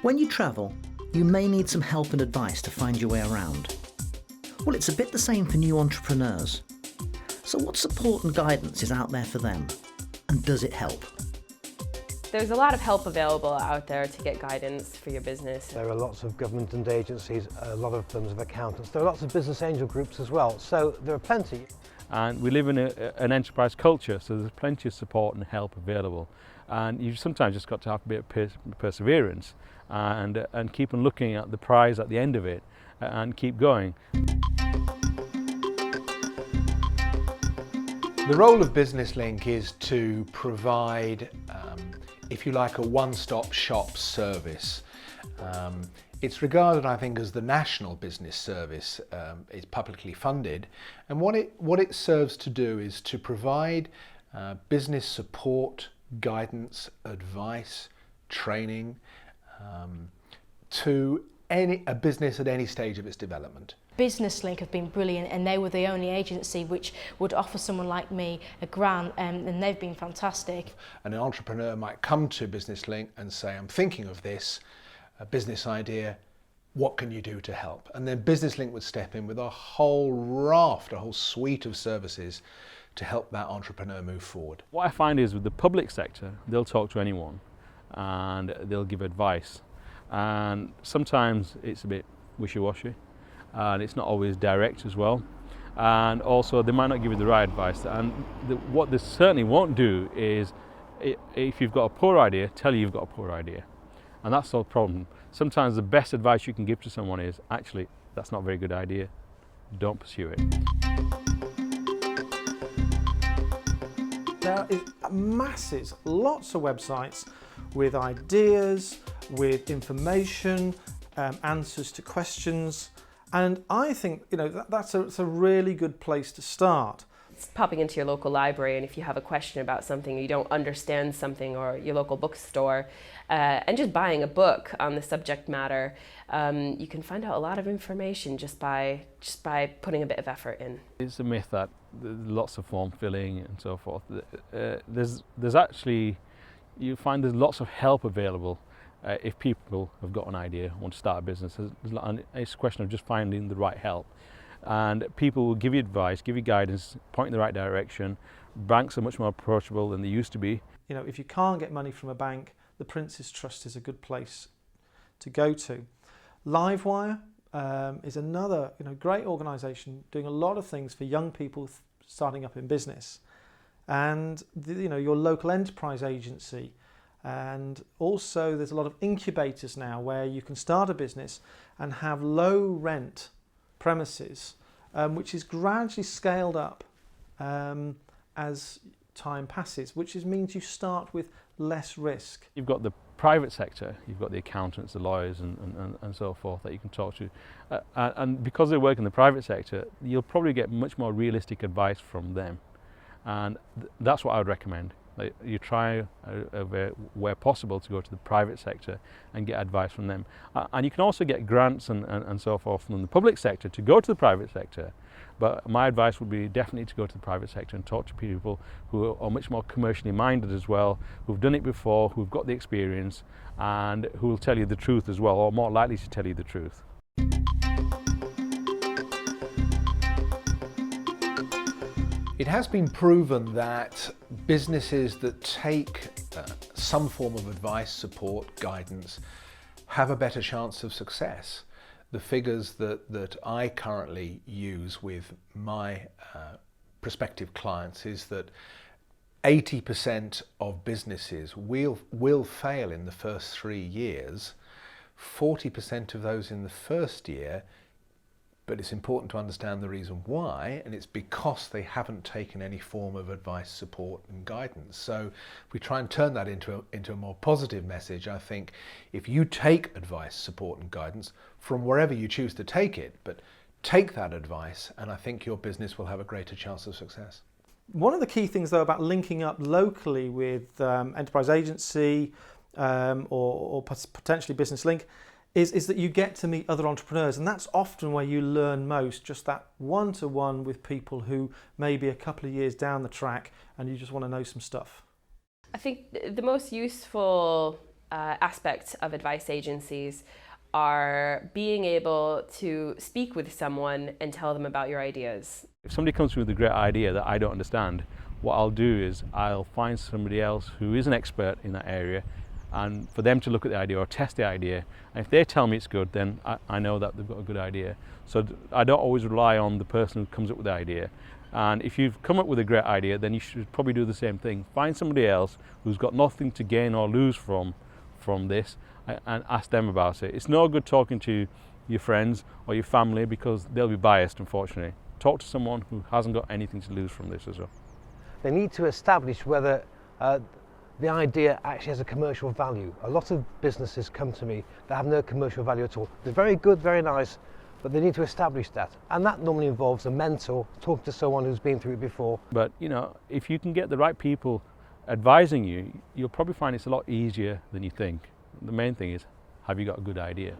When you travel, you may need some help and advice to find your way around. Well, it's a bit the same for new entrepreneurs. So what support and guidance is out there for them? And does it help? There's a lot of help available out there to get guidance for your business. There are lots of government and agencies, a lot of firms of accountants. There are lots of business angel groups as well, so there are plenty. And we live in an enterprise culture, so there's plenty of support and help available. And you've sometimes just got to have a bit of perseverance and keep on looking at the prize at the end of it and keep going. The role of BusinessLink is to provide, if you like, a one-stop shop service. It's regarded, I think, as the national business service. It's publicly funded, and what it serves to do is to provide business support, guidance, advice, training to a business at any stage of its development. BusinessLink have been brilliant, and they were the only agency which would offer someone like me a grant, and they've been fantastic. And an entrepreneur might come to BusinessLink and say, I'm thinking of this a business idea, what can you do to help? And then BusinessLink would step in with a whole raft, a whole suite of services to help that entrepreneur move forward. What I find is with the public sector, they'll talk to anyone and they'll give advice. And sometimes it's a bit wishy-washy and it's not always direct as well. And also they might not give you the right advice. And what they certainly won't do is, if you've got a poor idea, tell you you've got a poor idea. And that's the problem. Sometimes the best advice you can give to someone is, actually, that's not a very good idea. Don't pursue it. There is masses, lots of websites with ideas, with information, answers to questions. And I think, that's a really good place to start. It's popping into your local library, and if you have a question about something, or you don't understand something, or your local bookstore, and just buying a book on the subject matter, you can find out a lot of information just by putting a bit of effort in. It's a myth that there's lots of form filling and so forth. There's actually, you find there's lots of help available if people have got an idea, want to start a business. It's a question of just finding the right help. And people will give you advice, give you guidance, point in the right direction. Banks are much more approachable than they used to be. If you can't get money from a bank, the Prince's Trust is a good place to go to. Livewire is another great organisation doing a lot of things for young people starting up in business. And your local enterprise agency. And also there's a lot of incubators now where you can start a business and have low rent premises, which is gradually scaled up as time passes, which means you start with less risk. You've got the private sector, you've got the accountants, the lawyers and so forth that you can talk to. And because they work in the private sector, you'll probably get much more realistic advice from them. And that's what I would recommend. You try where possible to go to the private sector and get advice from them. And you can also get grants and so forth from the public sector to go to the private sector. But my advice would be definitely to go to the private sector and talk to people who are much more commercially minded as well, who've done it before, who've got the experience, and who will tell you the truth as well, or more likely to tell you the truth. It has been proven that businesses that take some form of advice, support, guidance, have a better chance of success. The figures that I currently use with my prospective clients is that 80% of businesses will fail in the first 3 years, 40% of those in the first year. But it's important to understand the reason why, and it's because they haven't taken any form of advice, support and guidance. So if we try and turn that into a more positive message, I think if you take advice, support and guidance from wherever you choose to take it, but take that advice, and I think your business will have a greater chance of success. One of the key things though about linking up locally with enterprise agency or potentially BusinessLink is that you get to meet other entrepreneurs, and that's often where you learn most, just that one-to-one with people who may be a couple of years down the track and you just want to know some stuff. I think the most useful aspect of advice agencies are being able to speak with someone and tell them about your ideas. If somebody comes to me with a great idea that I don't understand, what I'll do is I'll find somebody else who is an expert in that area, and for them to look at the idea or test the idea. And if they tell me it's good, then I know that they've got a good idea. So I don't always rely on the person who comes up with the idea. And if you've come up with a great idea, then you should probably do the same thing. Find somebody else who's got nothing to gain or lose from this, and ask them about it. It's no good talking to your friends or your family because they'll be biased, unfortunately. Talk to someone who hasn't got anything to lose from this as well. They need to establish whether the idea actually has a commercial value. A lot of businesses come to me that have no commercial value at all. They're very good, very nice, but they need to establish that. And that normally involves a mentor, talking to someone who's been through it before. But you know, if you can get the right people advising you, you'll probably find it's a lot easier than you think. The main thing is, have you got a good idea?